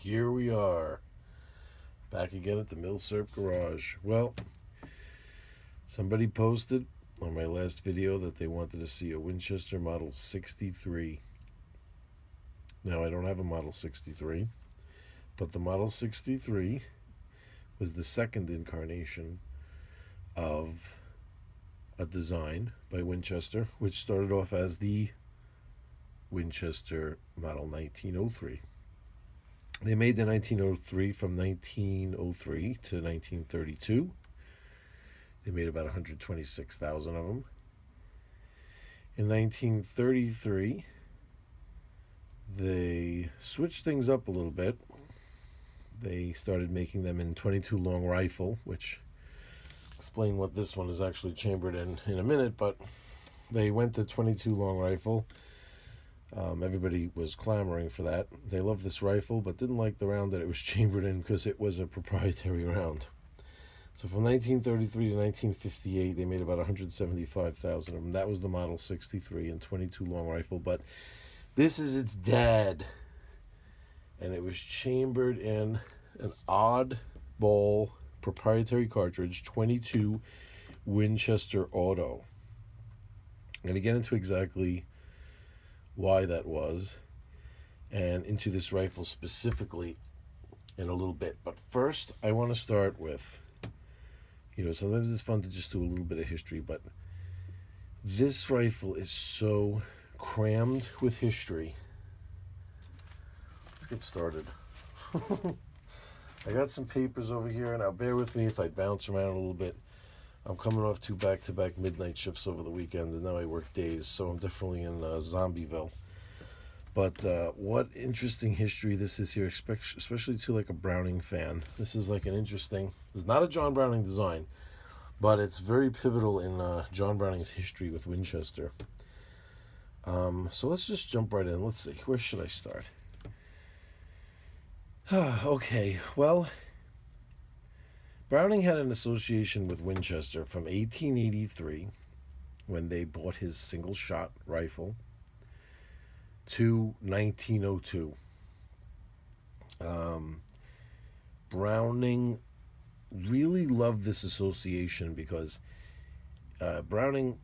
Here we are, back again at the Millserp Garage. Well, somebody posted on my last video that they wanted to see a Winchester Model 63. Now, I don't have a Model 63, but the Model 63 was the second incarnation of a design by Winchester, which started off as the Winchester Model 1903. They made the 1903 from 1903 to 1932. They made about 126,000 of them. In 1933, they switched things up a little bit. They started making them in 22 long rifle, which explain what this one is actually chambered in a minute, but they went to 22 long rifle. Everybody was clamoring for that. They loved this rifle, but didn't like the round that it was chambered in because it was a proprietary round. So from 1933 to 1958, they made about 175,000 of them. That was the Model 63 and 22 long rifle, but this is its dad. And it was chambered in an oddball proprietary cartridge, 22 Winchester Auto. I'm going to get into exactly why that was and into this rifle specifically in a little bit. But first, I want to start with, sometimes it's fun to just do a little bit of history, but this rifle is so crammed with history. Let's get started. I got some papers over here, and now bear with me if I bounce around a little bit. I'm coming off 2 back-to-back midnight shifts over the weekend, and now I work days, so I'm definitely in Zombieville. But what interesting history this is here, especially to like a Browning fan. This is like an interesting, it's not a John Browning design, but it's very pivotal in John Browning's history with Winchester. So let's just jump right in. Let's see, where should I start? Okay, well, Browning had an association with Winchester from 1883, when they bought his single-shot rifle, to 1902. Browning really loved this association because the Browning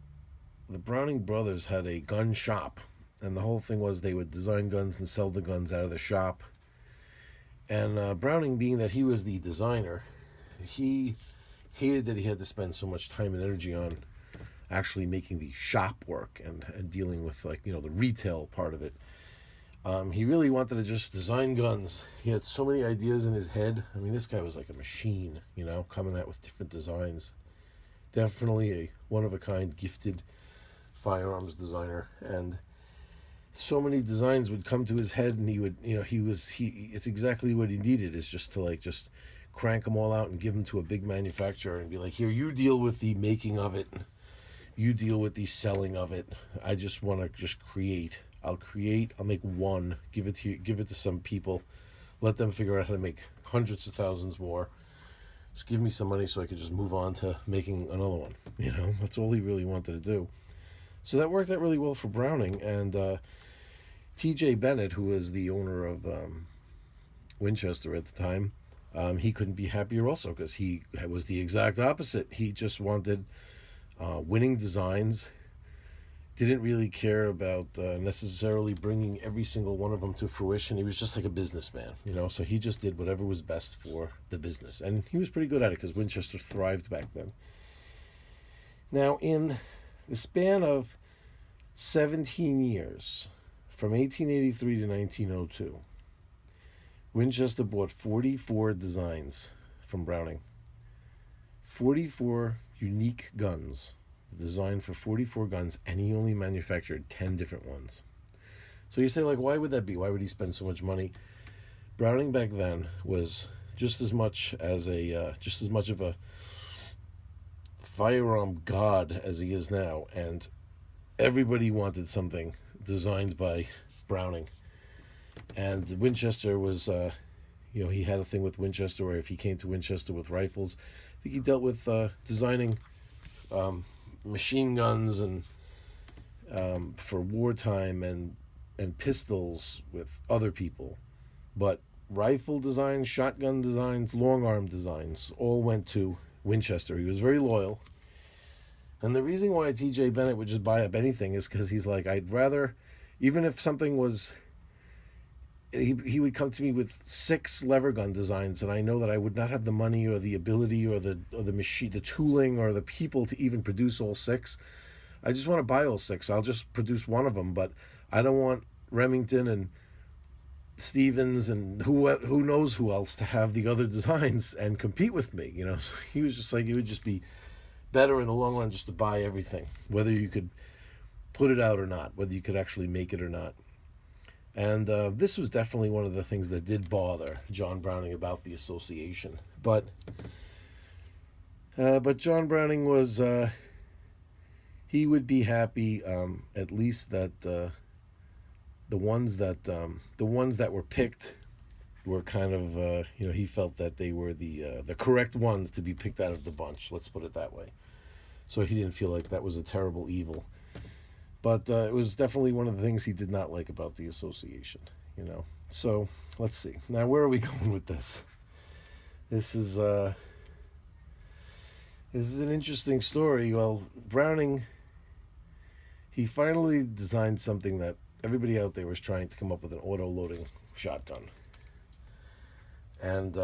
brothers had a gun shop, and the whole thing was they would design guns and sell the guns out of the shop. And Browning, being that he was the designer, he hated that he had to spend so much time and energy on actually making the shop work and dealing with the retail part of it. He really wanted to just design guns. He had so many ideas in his head. I mean, this guy was like a machine, coming out with different designs. Definitely a one-of-a-kind, gifted firearms designer. And so many designs would come to his head, and he would, it's exactly what he needed, is just to just crank them all out and give them to a big manufacturer and be like, here, you deal with the making of it. You deal with the selling of it. I just want to just create. I'll make one, give it to some people, let them figure out how to make hundreds of thousands more. Just give me some money so I could just move on to making another one. That's all he really wanted to do. So that worked out really well for Browning. And T.J. Bennett, who was the owner of Winchester at the time, he couldn't be happier also, because he was the exact opposite. He just wanted winning designs, didn't really care about necessarily bringing every single one of them to fruition. He was just like a businessman, so he just did whatever was best for the business. And he was pretty good at it because Winchester thrived back then. Now, in the span of 17 years, from 1883 to 1902, Winchester bought 44 designs from Browning. 44 unique guns, designed for 44 guns, and he only manufactured 10 different ones. So you say, why would that be? Why would he spend so much money? Browning back then was just as much of a firearm god as he is now, and everybody wanted something designed by Browning. And Winchester was, he had a thing with Winchester where if he came to Winchester with rifles, I think he dealt with designing machine guns and for wartime and pistols with other people. But rifle designs, shotgun designs, long arm designs, all went to Winchester. He was very loyal. And the reason why TJ Bennett would just buy up anything is because he's like, I'd rather, even if something was, he would come to me with 6 lever gun designs, and I know that I would not have the money or the ability or the machine, the tooling or the people to even produce all 6. I just want to buy all 6. I'll just produce one of them, but I don't want Remington and Stevens and who knows who else to have the other designs and compete with me. So he was just like, it would just be better in the long run just to buy everything, whether you could put it out or not, whether you could actually make it or not. And this was definitely one of the things that did bother John Browning about the association. But John Browning was, he would be happy at least that the ones that were picked were kind of he felt that they were the correct ones to be picked out of the bunch. Let's put it that way. So he didn't feel like that was a terrible evil. But it was definitely one of the things he did not like about the association, So let's see. Now, where are we going with this? This is an interesting story. Well, Browning, he finally designed something that everybody out there was trying to come up with, an auto-loading shotgun. And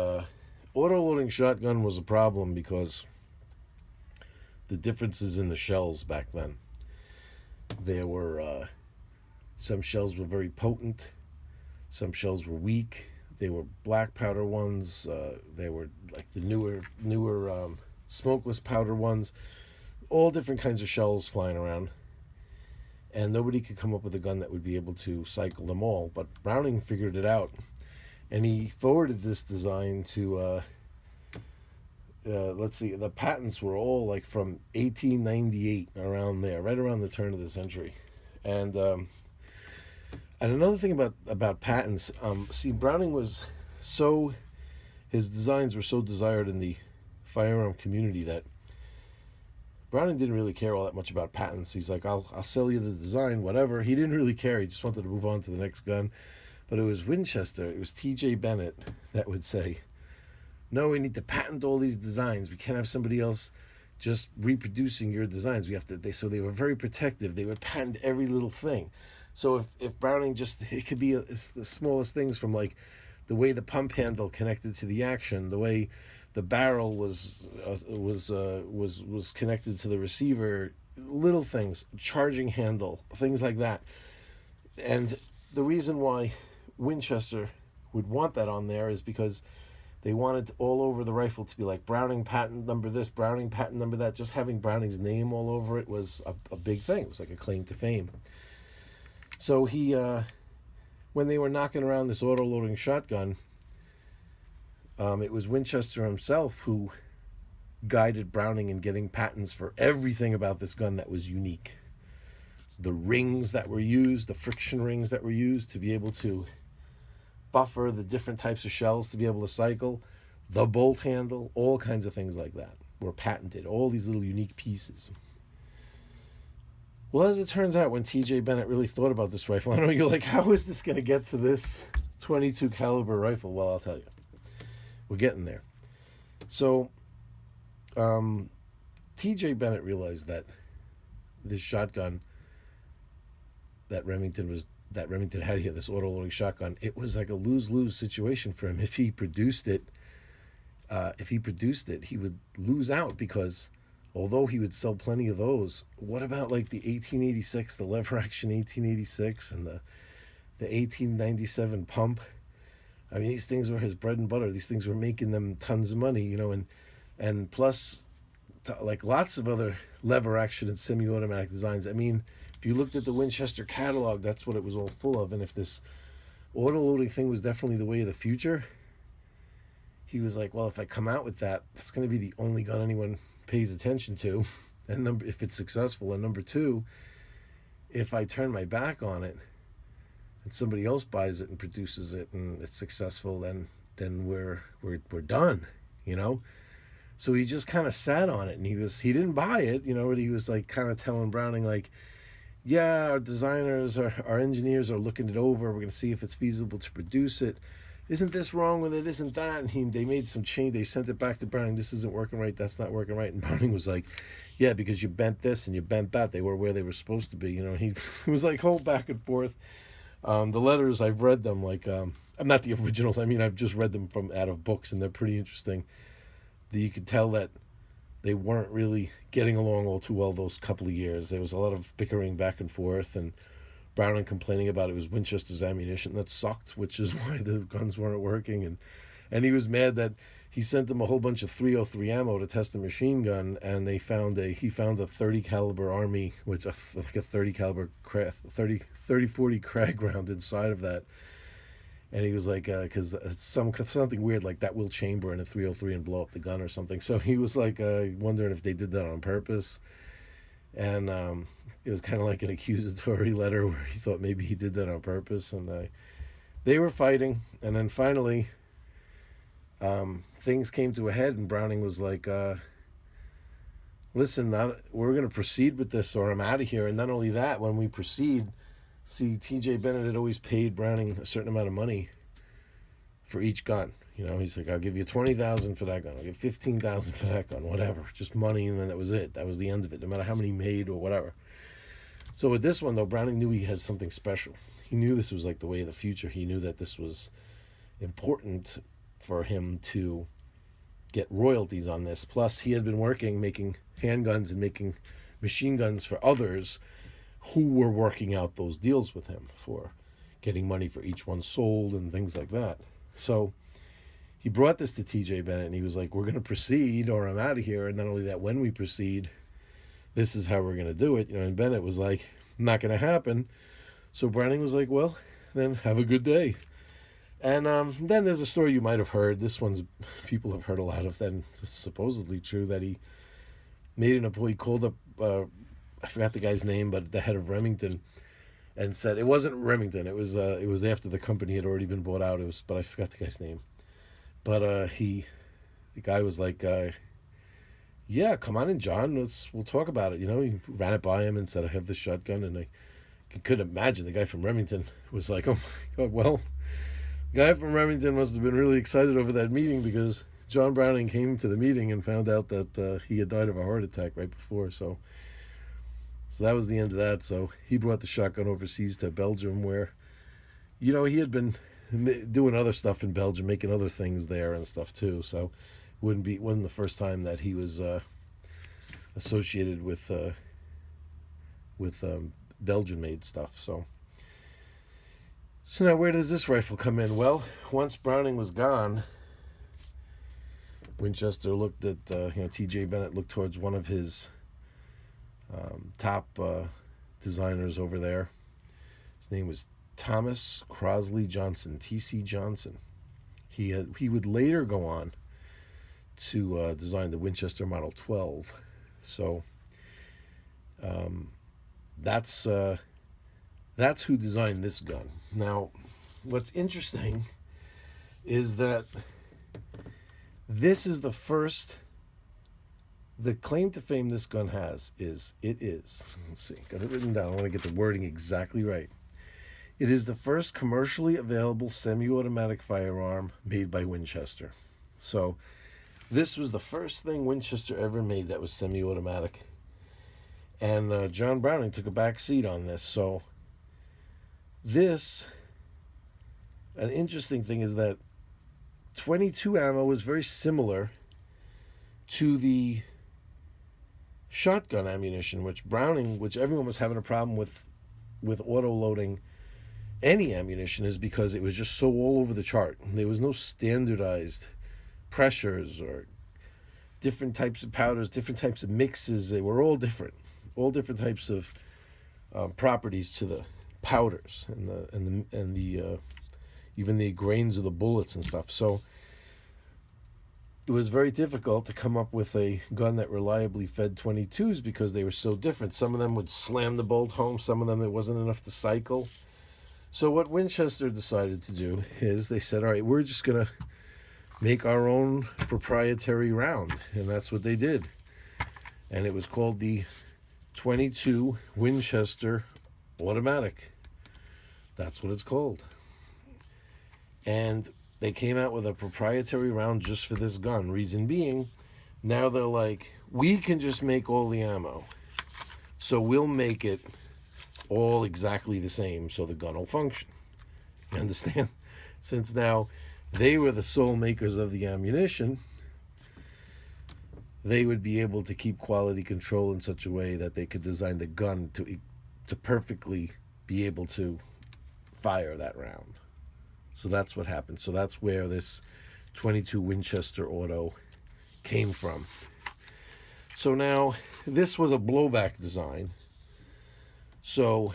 auto-loading shotgun was a problem because the differences in the shells back then. There were some shells were very potent, some shells were weak. They were black powder ones. They were like the newer smokeless powder ones. All different kinds of shells flying around, and nobody could come up with a gun that would be able to cycle them all. But Browning figured it out, and he forwarded this design to. Let's see, the patents were all like from 1898, around there, right around the turn of the century. And another thing about patents, Browning was his designs were so desired in the firearm community that Browning didn't really care all that much about patents. He's like, I'll sell you the design, whatever. He didn't really care. He just wanted to move on to the next gun. But it was Winchester, it was TJ Bennett that would say, no, we need to patent all these designs. We can't have somebody else just reproducing your designs. We have to. So they were very protective. They would patent every little thing. So if Browning it could be the smallest things, from like the way the pump handle connected to the action, the way the barrel was connected to the receiver, little things, charging handle, things like that. And the reason why Winchester would want that on there is because they wanted all over the rifle to be like Browning patent number this, Browning patent number that. Just having Browning's name all over it was a big thing. It was like a claim to fame. So he, when they were knocking around this auto-loading shotgun, it was Winchester himself who guided Browning in getting patents for everything about this gun that was unique. The rings that were used, the friction rings that were used to be able to buffer the different types of shells to be able to cycle, the bolt handle, all kinds of things like that were patented, all these little unique pieces. Well, as it turns out, when TJ Bennett really thought about this rifle, I know you're like, how is this going to get to this 22 caliber rifle? Well, I'll tell you. We're getting there. So, TJ Bennett realized that this shotgun that Remington had here, this auto-loading shotgun, it was like a lose-lose situation for him. If he produced it, he would lose out, because although he would sell plenty of those, what about like the 1886, the lever action 1886, and the 1897 pump? I mean, these things were his bread and butter. These things were making them tons of money, and plus, like lots of other lever action and semi-automatic designs. I mean, if you looked at the Winchester catalog, that's what it was all full of. And if this auto-loading thing was definitely the way of the future, he was like, well, if I come out with that, that's going to be the only gun anyone pays attention to, and if it's successful. And number two, if I turn my back on it and somebody else buys it and produces it and it's successful, then we're done, So he just kind of sat on it, and he didn't buy it, but he was like kind of telling Browning, like, yeah, our designers, our engineers are looking it over. We're going to see if it's feasible to produce it. isn't this wrong with it? Isn't that? And they made some change. They sent it back to Browning. This isn't working right. That's not working right. And Browning was like, yeah, because you bent this and you bent that. They were where they were supposed to be. He was like whole back and forth. The letters, I've read them. I'm not the originals. I mean, I've just read them from out of books, and they're pretty interesting. You could tell that they weren't really getting along all too well those couple of years. There was a lot of bickering back and forth, and Browning complaining about it was Winchester's ammunition that sucked, which is why the guns weren't working. And he was mad that he sent them a whole bunch of .303 ammo to test a machine gun, and he found a 30 caliber Army, which like a 30 caliber 30-40 Krag round inside of that. And he was like, because it's something weird like that will chamber in a .303 and blow up the gun or something. So he was like wondering if they did that on purpose. And it was kind of like an accusatory letter where he thought maybe he did that on purpose. And they were fighting. And then finally, things came to a head, and Browning was like, listen, we're going to proceed with this or I'm out of here. And not only that, when we proceed, see, T.J. Bennett had always paid Browning a certain amount of money for each gun. He's like, I'll give you $20,000 for that gun. I'll give $15,000 for that gun, whatever. Just money, and then that was it. That was the end of it, no matter how many made or whatever. So with this one, though, Browning knew he had something special. He knew this was like the way of the future. He knew that this was important for him to get royalties on this. Plus, he had been working, making handguns and making machine guns for others who were working out those deals with him for getting money for each one sold and things like that. So he brought this to T.J. Bennett, and he was like, we're going to proceed or I'm out of here. And not only that, when we proceed, this is how we're going to do it. And Bennett was like, not going to happen. So Browning was like, well, then have a good day. And then there's a story you might have heard. This one's people have heard a lot of. Then it's supposedly true that he made an appointment. He called up, I forgot the guy's name, but the head of Remington, and said it wasn't Remington. It was after the company had already been bought out. But I forgot the guy's name. But the guy was like, yeah, come on in, John. We'll talk about it. He ran it by him and said, I have this shotgun, and I couldn't imagine the guy from Remington was like, oh my God, well. The guy from Remington must have been really excited over that meeting, because John Browning came to the meeting and found out that he had died of a heart attack right before. So that was the end of that. So he brought the shotgun overseas to Belgium, where, he had been doing other stuff in Belgium, making other things there and stuff too. So it wasn't the first time that he was associated with Belgian-made stuff. So now, where does this rifle come in? Well, once Browning was gone, Winchester looked at, T.J. Bennett looked towards one of his top designers over there. His name was Thomas Crosley Johnson, T.C. Johnson. He would later go on to design the Winchester Model 12. So that's who designed this gun. Now, what's interesting is that this is the claim to fame this gun has is, let's see, got it written down. I want to get the wording exactly right. It is the first commercially available semi-automatic firearm made by Winchester. So this was the first thing Winchester ever made that was semi-automatic. And John Browning took a back seat on this. So an interesting thing is that 22 ammo is very similar to the shotgun ammunition, which everyone was having a problem with auto-loading any ammunition, is because it was just so all over the chart. There was no standardized pressures or different types of powders, different types of mixes. They were all different types of properties to the powders and the even the grains of the bullets and stuff. So it was very difficult to come up with a gun that reliably fed 22s because they were so different. Some of them would slam the bolt home. Some of them there wasn't enough to cycle. So what Winchester decided to do is they said, all right, we're just going to make our own proprietary round. And that's what they did. And it was called the 22 Winchester Automatic. That's what it's called. And they came out with a proprietary round just for this gun. Reason being, now they're like, we can just make all the ammo. So we'll make it all exactly the same so the gun will function. You understand? Since now they were the sole makers of the ammunition, they would be able to keep quality control in such a way that they could design the gun to perfectly be able to fire that round. So that's what happened. So that's where this 22 Winchester auto came from. So now this was a blowback design. So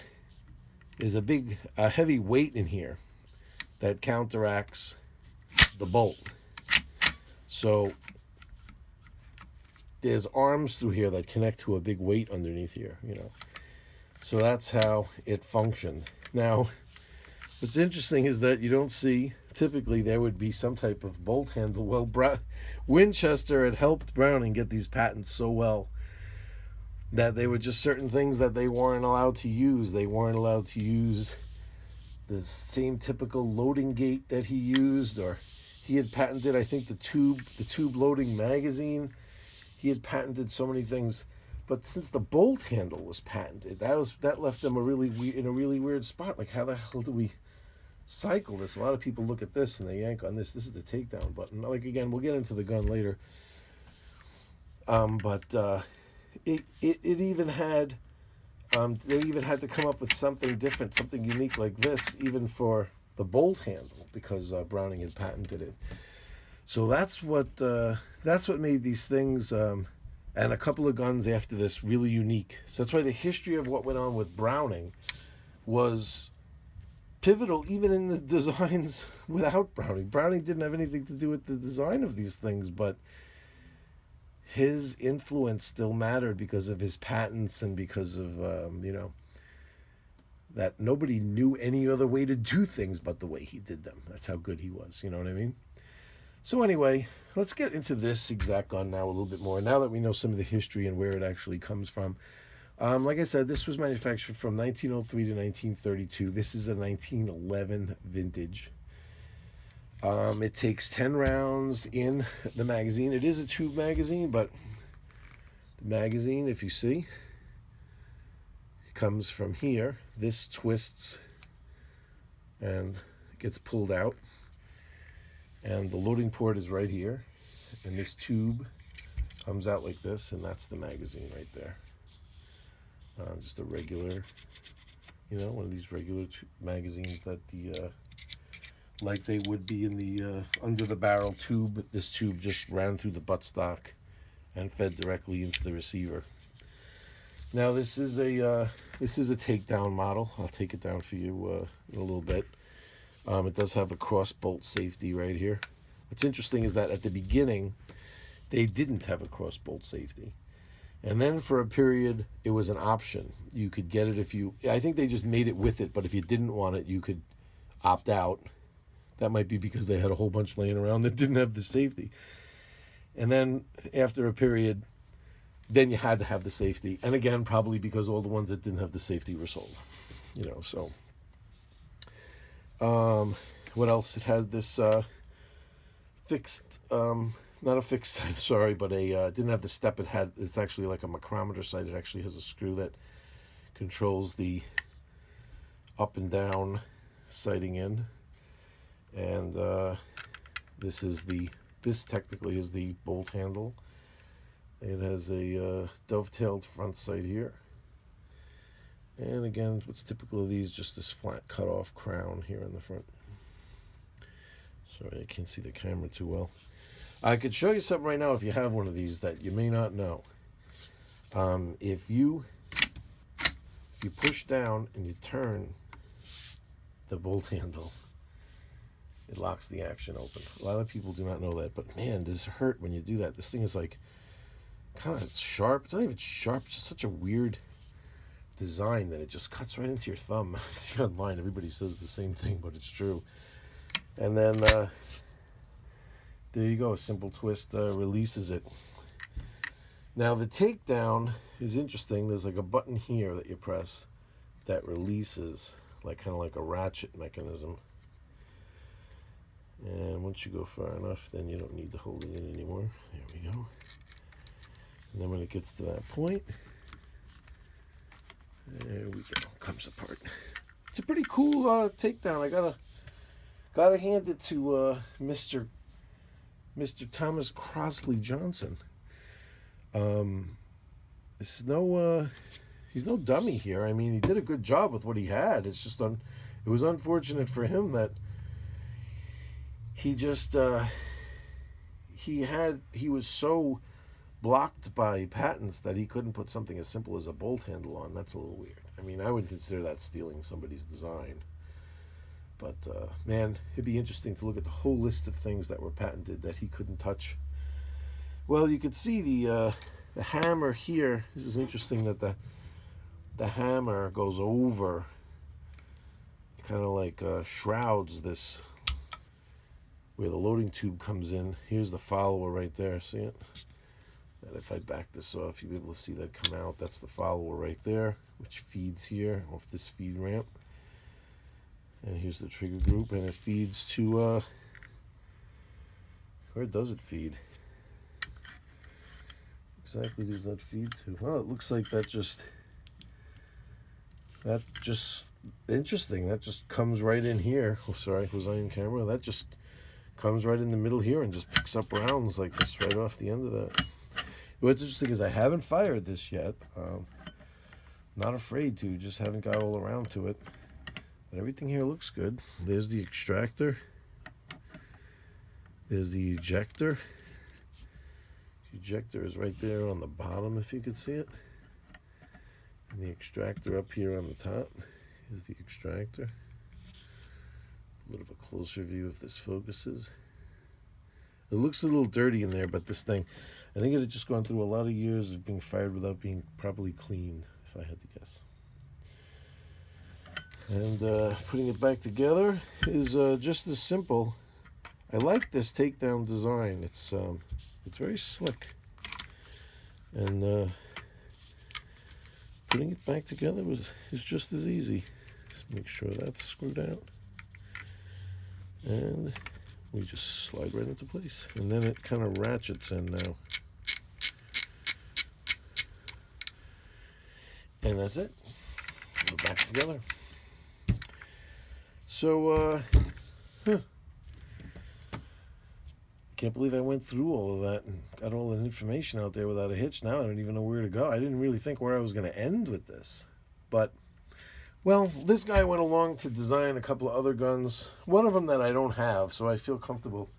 there's a heavy weight in here that counteracts the bolt. So there's arms through here that connect to a big weight underneath here, you know. So that's how it functioned. Now, what's interesting is that you don't see, typically there would be some type of bolt handle. Well, Winchester had helped Browning get these patents so well that they were just certain things that they weren't allowed to use. They weren't allowed to use the same typical loading gate that he used, or he had patented, I think, the tube loading magazine. He had patented so many things, but since the bolt handle was patented, that left them in a really weird spot. Like, how the hell do we cycle this? A lot of people look at this and they yank on this. This is the takedown button. Like, again, we'll get into the gun later. It even had, they even had to come up with something different, something unique like this, even for the bolt handle, because Browning had patented it. So that's what made these things, and a couple of guns after this, really unique. So that's why the history of what went on with Browning was pivotal, even in the designs without Browning. Browning didn't have anything to do with the design of these things, but his influence still mattered because of his patents and because of, that nobody knew any other way to do things but the way he did them. That's how good he was, you know what I mean? So anyway, let's get into this exact gun now a little bit more. Now that we know some of the history and where it actually comes from. Like I said, this was manufactured from 1903 to 1932. This is a 1911 vintage. It takes 10 rounds in the magazine. It is a tube magazine, but the magazine, if you see, comes from here. This twists and gets pulled out. And the loading port is right here. And this tube comes out like this, and that's the magazine right there. Just a regular, one of these regular magazines that like they would be in the under the barrel tube. This tube just ran through the buttstock and fed directly into the receiver. Now this is a takedown model. I'll take it down for you in a little bit. It does have a cross bolt safety right here. What's interesting is that at the beginning they didn't have a cross bolt safety. And then for a period, it was an option. You could get it I think they just made it with it, but if you didn't want it, you could opt out. That might be because they had a whole bunch laying around that didn't have the safety. And then after a period, then you had to have the safety. And again, probably because all the ones that didn't have the safety were sold. So. What else? It has this fixed... not a fixed sight, sorry, but didn't have the step. It's actually like a micrometer sight. It actually has a screw that controls the up and down sighting in. And this technically is the bolt handle. It has a dovetailed front sight here. And again, what's typical of these, just this flat cut off crown here in the front. Sorry, I can't see the camera too well. I could show you something right now if you have one of these that you may not know. If you push down and you turn the bolt handle, it locks the action open. A lot of people do not know that, but man, does it hurt when you do that. This thing is like kind of sharp. It's not even sharp. It's just such a weird design that it just cuts right into your thumb. I see online everybody says the same thing, but it's true. And then there you go, a simple twist releases it. Now the takedown is interesting. There's like a button here that you press that releases, like kind of like a ratchet mechanism. And once you go far enough, then you don't need to hold it in anymore. There we go. And then when it gets to that point, there we go. Comes apart. It's a pretty cool takedown. I gotta hand it to Mr. Thomas Crossley Johnson. He's no dummy here. I mean, he did a good job with what he had. It's just it was unfortunate for him that he just he was so blocked by patents that he couldn't put something as simple as a bolt handle on. That's a little weird. I mean, I wouldn't consider that stealing somebody's design. But, man, it'd be interesting to look at the whole list of things that were patented that he couldn't touch. Well, you could see the hammer here. This is interesting that the hammer goes over, kind of like shrouds this, where the loading tube comes in. Here's the follower right there. See it? And if I back this off, you'll be able to see that come out. That's the follower right there, which feeds here off this feed ramp. And here's the trigger group, and it feeds to, where does it feed? Exactly does that feed to? Well, it looks like that just interesting. That just comes right in here. Oh, sorry, was I in camera? That just comes right in the middle here and just picks up rounds like this right off the end of that. What's interesting is I haven't fired this yet. Not afraid to, just haven't got all around to it. But everything here looks good. There's the extractor. There's the ejector. The ejector is right there on the bottom, if you could see it. And the extractor up here on the top is the extractor. A little bit closer view if this focuses. It looks a little dirty in there, but this thing, I think it had just gone through a lot of years of being fired without being properly cleaned, if I had to guess. And putting it back together is just as simple. I like this takedown design. It's very slick. And putting it back together is just as easy. Just make sure that's screwed out. And we just slide right into place. And then it kind of ratchets in now. And that's it. Put it back together. So, can't believe I went through all of that and got all that information out there without a hitch. Now I don't even know where to go. I didn't really think where I was going to end with this. But, well, this guy went along to design a couple of other guns. One of them that I don't have, so I feel comfortable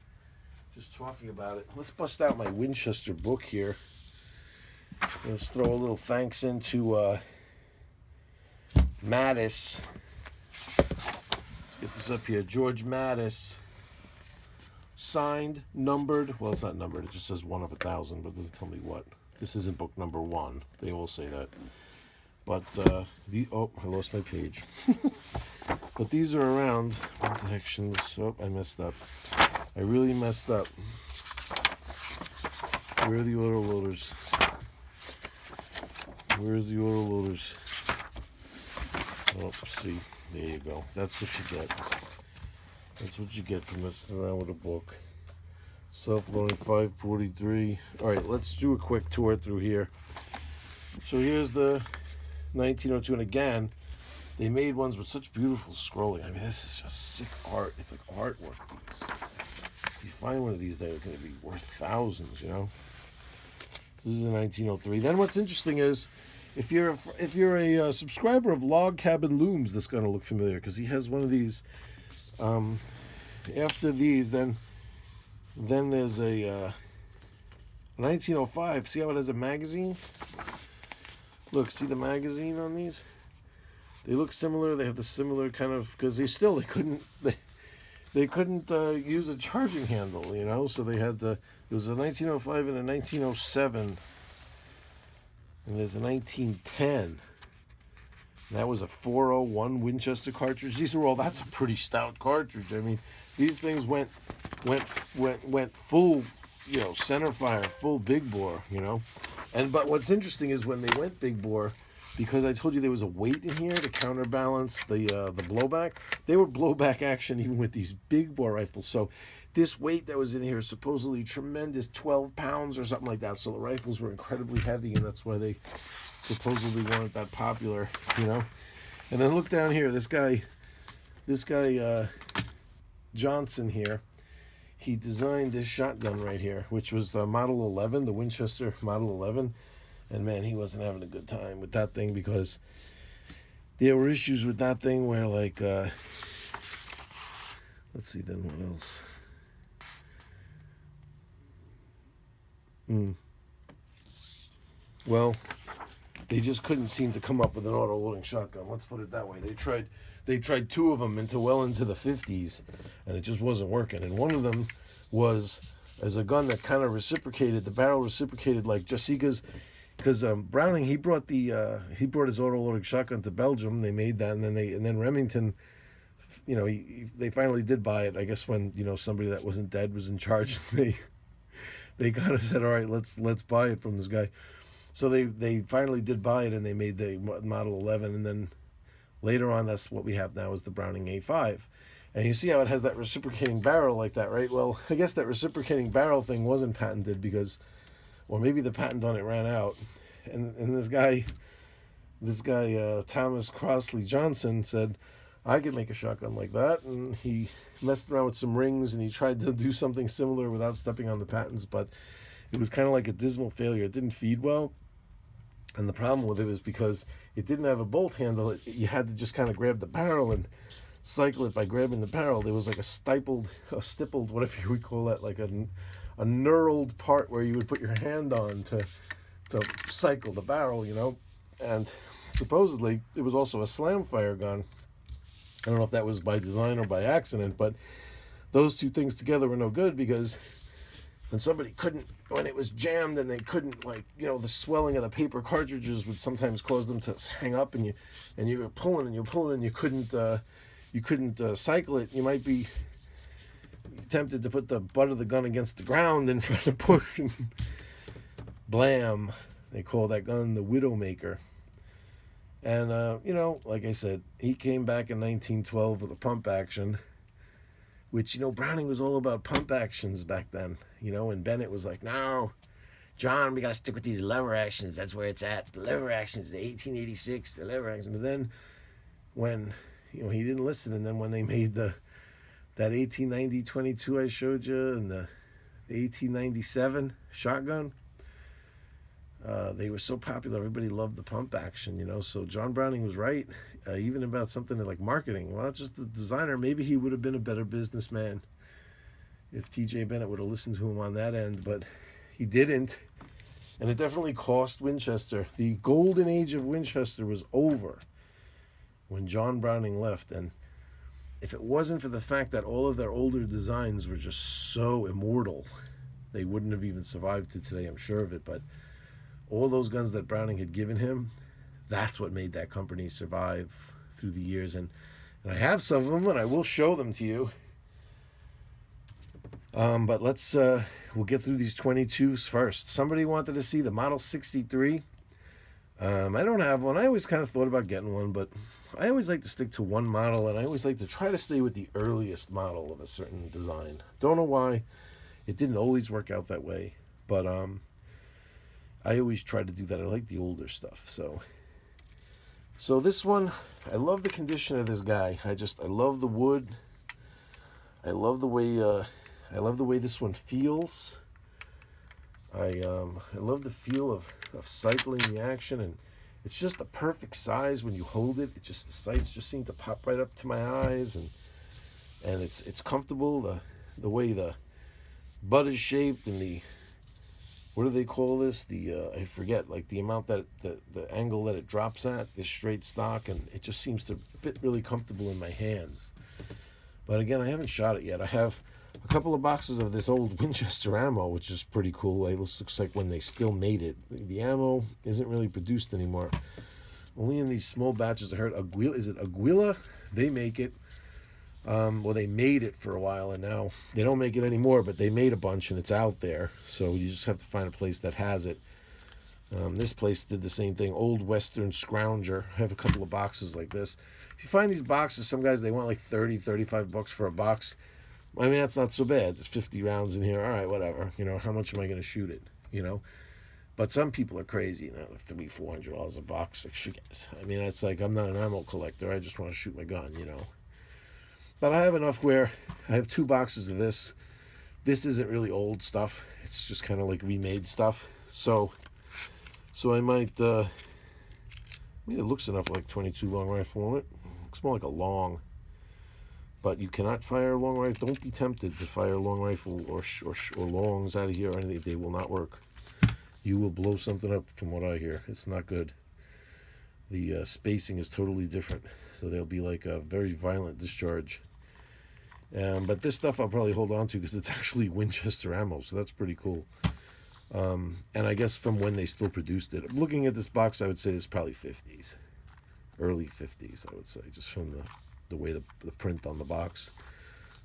just talking about it. Let's bust out my Winchester book here. Let's throw a little thanks into Mattis. Get this up here. George Mattis. Signed, numbered. Well, it's not numbered. It just says 1 of 1,000, but it doesn't tell me what. This isn't book number 1. They all say that. But, oh, I lost my page. But these are around. What the heck should this? Oh, I messed up. I really messed up. Where are the auto loaders? Where's the auto loaders? Oh, see. There you go. That's what you get. That's what you get from messing around with a book. Self-loading 543. All right, let's do a quick tour through here. So here's the 1902, and again, they made ones with such beautiful scrolling. I mean, this is just sick art. It's like artwork. If you find one of these, they're going to be worth thousands, you know. This is a 1903. Then what's interesting is, if you're a subscriber of Log Cabin Looms, this is going to look familiar because he has one of these. After these, then there's a 1905. See how it has a magazine? Look, see the magazine on these? They look similar. They have the similar kind of, because they couldn't use a charging handle, you know. So they had there was a 1905 and a 1907. And there's a 1910. That was a 401 Winchester cartridge. These are all. That's a pretty stout cartridge. I mean, these things went full, you know, center fire, full big bore, you know. But what's interesting is when they went big bore, because I told you there was a weight in here to counterbalance the blowback. They were blowback action even with these big bore rifles. So this weight that was in here is supposedly tremendous, 12 pounds or something like that. So the rifles were incredibly heavy, and that's why they supposedly weren't that popular, you know. And then look down here, this guy Johnson here, he designed this shotgun right here, which was the Model 11, the Winchester Model 11. And man, he wasn't having a good time with that thing, because there were issues with that thing where, like, let's see then what else. Well, they just couldn't seem to come up with an auto-loading shotgun. Let's put it that way. They tried two of them into the 50s, and it just wasn't working. And one of them was as a gun that kind of reciprocated. The barrel reciprocated, like, just see, because Browning, he brought his auto-loading shotgun to Belgium. They made that, and then Remington, you know, they finally did buy it. I guess when, you know, somebody that wasn't dead was in charge. They kind of said, all right, let's buy it from this guy. So they finally did buy it, and they made the Model 11, and then later on, that's what we have now is the Browning A5. And you see how it has that reciprocating barrel like that, right? Well, I guess that reciprocating barrel thing wasn't patented because, or maybe the patent on it ran out. And this guy Thomas Crossley Johnson said, I could make a shotgun like that. And he messed around with some rings, and he tried to do something similar without stepping on the patents, but it was kind of like a dismal failure. It didn't feed well. And the problem with it was because it didn't have a bolt handle. You had to just kind of grab the barrel and cycle it by grabbing the barrel. There was like a stippled, whatever you would call that, like a knurled part where you would put your hand on to cycle the barrel, you know. And supposedly it was also a slam fire gun. I don't know if that was by design or by accident, but those two things together were no good, because when it was jammed and they couldn't, like, you know, the swelling of the paper cartridges would sometimes cause them to hang up, and you were pulling and you couldn't cycle it. You might be tempted to put the butt of the gun against the ground and try to push, and blam, they call that gun the Widowmaker. And you know, like I said, he came back in 1912 with a pump action, which, you know, Browning was all about pump actions back then, you know, and Bennett was like, no, John, we got to stick with these lever actions. That's where it's at. The lever actions, the 1886, the lever actions. But then when, you know, he didn't listen, and then when they made that 1890 22 I showed you, and the 1897 shotgun, they were so popular, everybody loved the pump action, you know. So John Browning was right, even about something like marketing. Well, not just the designer, maybe he would have been a better businessman if T.J. Bennett would have listened to him on that end, but he didn't. And it definitely cost Winchester. The golden age of Winchester was over when John Browning left. And if it wasn't for the fact that all of their older designs were just so immortal, they wouldn't have even survived to today, I'm sure of it. But all those guns that Browning had given him, that's what made that company survive through the years. And I have some of them, and I will show them to you. But we'll get through these 22s first. Somebody wanted to see the Model 63. I don't have one. I always kind of thought about getting one, but I always like to stick to one model, and I always like to try to stay with the earliest model of a certain design. Don't know why. It didn't always work out that way, but I always try to do that. I like the older stuff. So this one, I love the condition of this guy. I love the wood. I love the way this one feels. I love the feel of cycling the action, and it's just the perfect size when you hold it. The sights just seem to pop right up to my eyes, and it's comfortable. The way the butt is shaped, and the, what do they call this? I forget, like the amount that the angle that it drops at is straight stock, and it just seems to fit really comfortable in my hands. But again, I haven't shot it yet. I have a couple of boxes of this old Winchester ammo, which is pretty cool. It looks like when they still made it. The ammo isn't really produced anymore. Only in these small batches. I heard Aguila? They make it. Well, they made it for a while, and now they don't make it anymore, but they made a bunch, and it's out there. So you just have to find a place that has it. This place did the same thing. Old Western Scrounger. I have a couple of boxes like this. If you find these boxes, some guys, they want like $30, $35 for a box. I mean, that's not so bad. There's 50 rounds in here. All right, whatever. How much am I going to shoot it? But some people are crazy. $300-$400 a box. Like, forget it. I mean, it's like I'm not an ammo collector. I just want to shoot my gun. But I have enough where I have 2 boxes of this. This isn't really old stuff. It's just kind of like remade stuff. So I might. I mean, it looks enough like 22 long rifle on it. Looks more like a long. But you cannot fire a long rifle. Don't be tempted to fire a long rifle or longs out of here or anything. They will not work. You will blow something up, from what I hear. It's not good. The spacing is totally different. So they'll be like a very violent discharge. But this stuff I'll probably hold on to because it's actually Winchester ammo. So that's pretty cool. And I guess from when they still produced it. Looking at this box, I would say it's probably 50s. Early 50s, I would say. Just from the way the print on the box.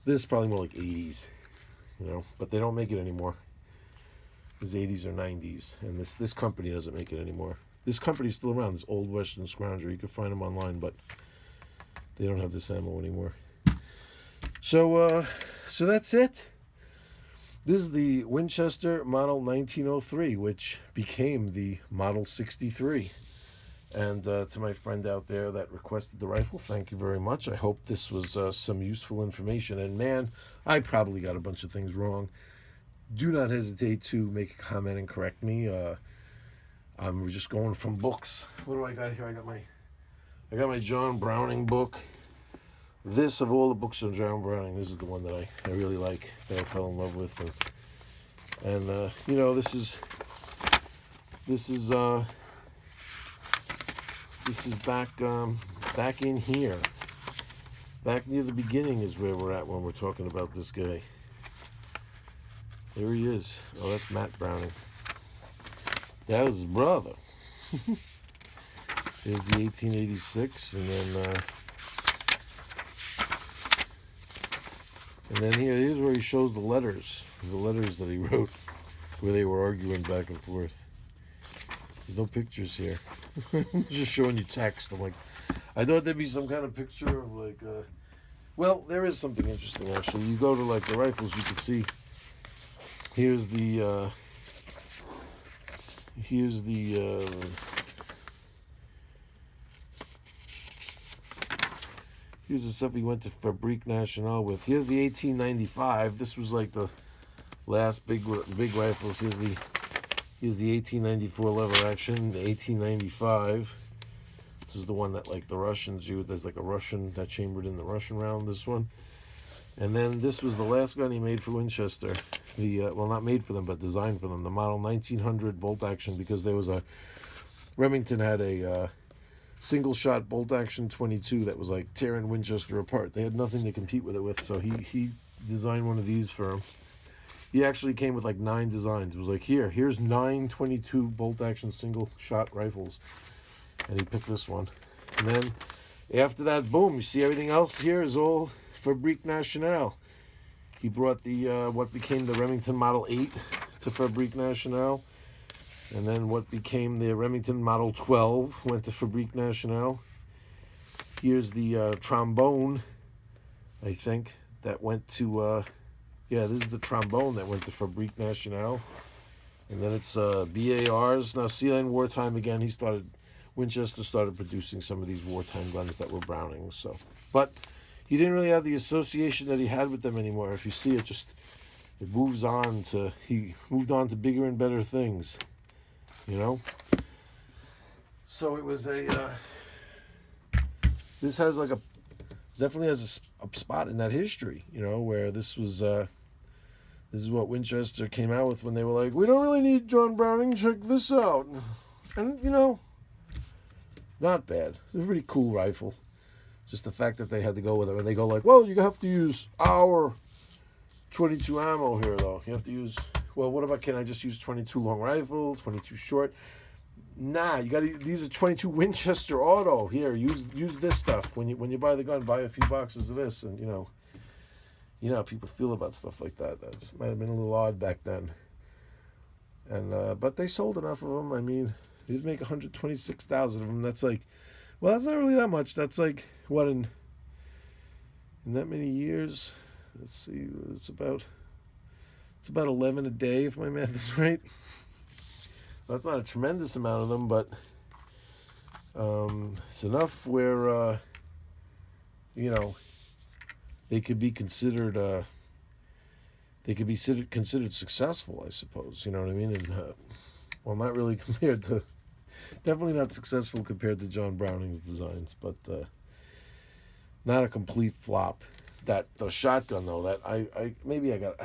This is probably more like 80s. But they don't make it anymore. It's 80s or 90s, and this company doesn't make it anymore. This company's still around. This Old Western Scrounger. You can find them online, but they don't have this ammo anymore. So that's it. This is the Winchester Model 1903, which became the Model 63. And to my friend out there that requested the rifle, thank you very much. I hope this was some useful information. And man, I probably got a bunch of things wrong. Do not hesitate to make a comment and correct me. I'm just going from books. What do I got here? I got my John Browning book. This, of all the books on John Browning, this is the one that I really like, that I fell in love with. And this is back in here. Back near the beginning is where we're at when we're talking about this guy. There he is. Oh, that's Matt Browning. That was his brother. Here's the 1886, and then here's where he shows the letters that he wrote, where they were arguing back and forth. There's no pictures here. I'm just showing you text. I thought there'd be some kind of picture of well, there is something interesting actually. You go to the rifles, you can see. Here's the stuff he went to Fabrique Nationale with. Here's the 1895. This was like the last big rifles. Here's the 1894 lever action. The 1895. This is the one that the Russians use. There's a Russian that chambered in the Russian round. This one. And then this was the last gun he made for Winchester. Well, not made for them, but designed for them. The Model 1900 bolt action, because there was Remington had a single shot bolt action 22 that was tearing Winchester apart. They had nothing to compete with it with, so he designed one of these for him. He actually came with 9 designs. It was here's 9 22 bolt action single shot rifles, and he picked this one. And then after that, boom, you see everything else here is all Fabrique Nationale. He brought the what became the Remington Model 8 to Fabrique Nationale, and then what became the Remington Model 12 went to Fabrique Nationale. Here's the trombone, I think, that went to this is the trombone that went to Fabrique Nationale. And then it's BARs. Now, see, in wartime again, Winchester started producing some of these wartime guns that were Browning. So, but he didn't really have the association that he had with them anymore. If you see it, he moved on to bigger and better things, So it was this has definitely has a spot in that history, where this is what Winchester came out with when they were we don't really need John Browning, check this out. And, not bad. It's a pretty cool rifle. Just the fact that they had to go with it. And they go well, you have to use our 22 ammo here, though. You have to use, what about, can I just use 22 long rifle, 22 short? Nah, you got to, these are 22 Winchester auto. Here, use this stuff. When you buy the gun, buy a few boxes of this. And, you know how people feel about stuff like that. That might have been a little odd back then. And but they sold enough of them. I mean, they did make 126,000 of them. That's that's not really that much. That's what, in that many years? let's see, it's about 11 a day if my math is right. That's not a tremendous amount of them, but it's enough where they could be considered considered successful, I suppose. You know what I mean? And well, not really compared to, definitely not successful compared to John Browning's designs, but not a complete flop. That the shotgun though, that I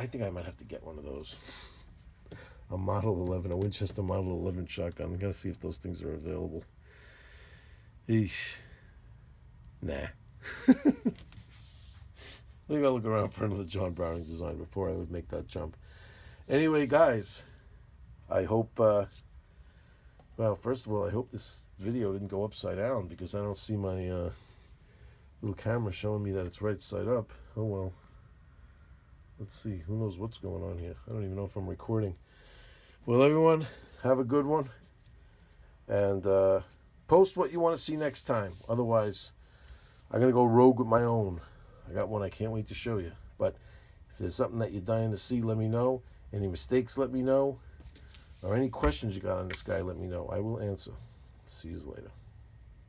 think I might have to get one of those. A Model 11, a Winchester Model 11 shotgun. I'm gonna see if those things are available. Eesh. Nah. I think I'll look around for another John Browning design before I would make that jump. Anyway, guys, I hope, well, first of all, I hope this video didn't go upside down because I don't see my little camera showing me that it's right side up. Oh, well. Let's see. Who knows what's going on here? I don't even know if I'm recording. Well, everyone, have a good one. And post what you want to see next time. Otherwise, I'm going to go rogue with my own. I got one I can't wait to show you. But if there's something that you're dying to see, let me know. Any mistakes, let me know. Or any questions you got on this guy, let me know. I will answer. See you later.